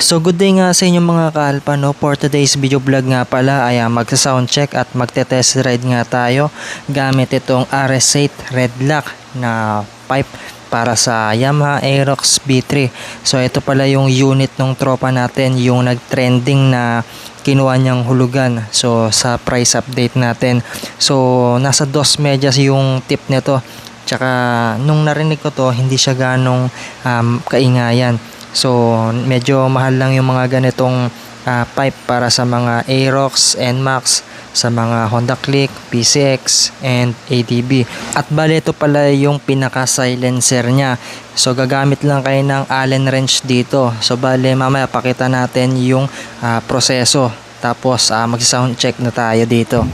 So good day nga sa inyong mga kaalpa, no? For today's video vlog nga pala ay magsa-sound check at magte-test ride nga tayo gamit itong RS8 Red Lock na pipe para sa Yamaha Aerox B3. So ito pala yung unit ng tropa natin, yung nag-trending na kinuha niyang hulugan. So sa price update natin, so nasa 2 medyas yung tip nito. Tsaka nung narinig ko to, hindi siya ganong kaingayan. So medyo mahal lang yung mga ganitong pipe para sa mga Aerox, NMAX, sa mga Honda Click, PCX, and ADB. At bale ito pala yung pinaka silencer niya. So gagamit lang kayo ng Allen wrench dito. So bale mamaya pakita natin yung proseso. Tapos mag-sound check na tayo dito.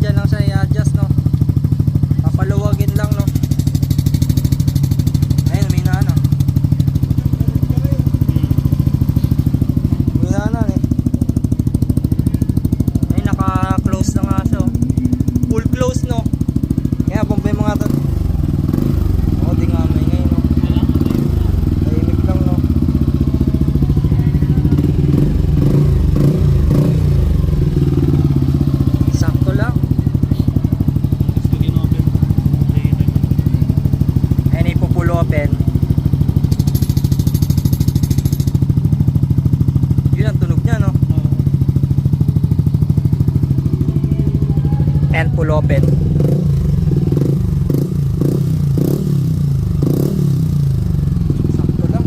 Dyan lang siya i-adjust, no? Papaluwagin lang, no? Ayun, may na, no? May na, eh. Ayun, naka-close na nga siya, oh. Full close, no? Kaya, bumpay mga ito. Ako, di nga may ngayon, no? Tahimik lang, no? Sakto lang. Open. Yun ang tunog niya, no? And pull open. Sakto lang.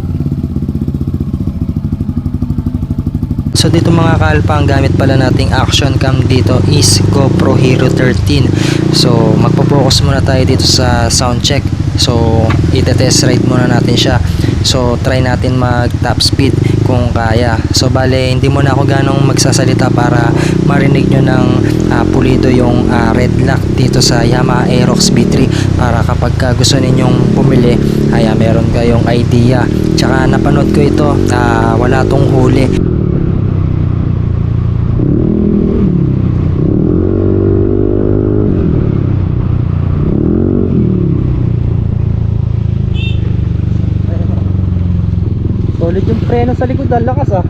So dito mga kalpa, ang gamit pala nating action cam dito is GoPro Hero 13. So magpo-focus muna tayo dito sa sound check. So ite-test ride muna natin siya. So try natin mag top speed kung kaya. So bale hindi muna ako ganong magsasalita para marinig nyo ng pulido yung red lock dito sa Yamaha Aerox B3, para kapag gusto ninyong bumili ay meron kayong idea. Tsaka napanood ko ito, wala tong huli. Solid yung preno sa likod, ang lakas ah.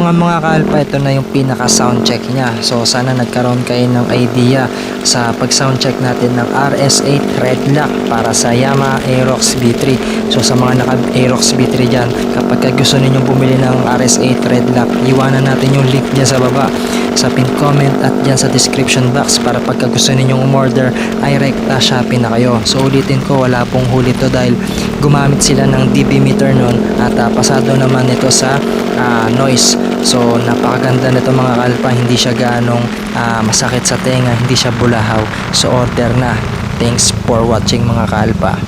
nga mga kalpa, ito na yung pinaka sound check niya. So sana nagkaroon kayo ng idea sa pag sound check natin ng RS8 Red Lock para sa Yamaha Aerox V3. So sa mga naka Aerox V3 dyan, kapag gusto ninyong bumili ng RS8 Red Lock, iwanan natin yung link dyan sa baba sa pin comment at dyan sa description box para pagka gusto ninyong umorder ay rekta Shopee na kayo. So ulitin ko, wala pong huli to dahil gumamit sila ng dB meter nun at pasado naman ito sa noise. So napakaganda nito mga kalpa, hindi siya ganong masakit sa tenga, hindi siya bulahaw. So order na. Thanks for watching mga kalpa.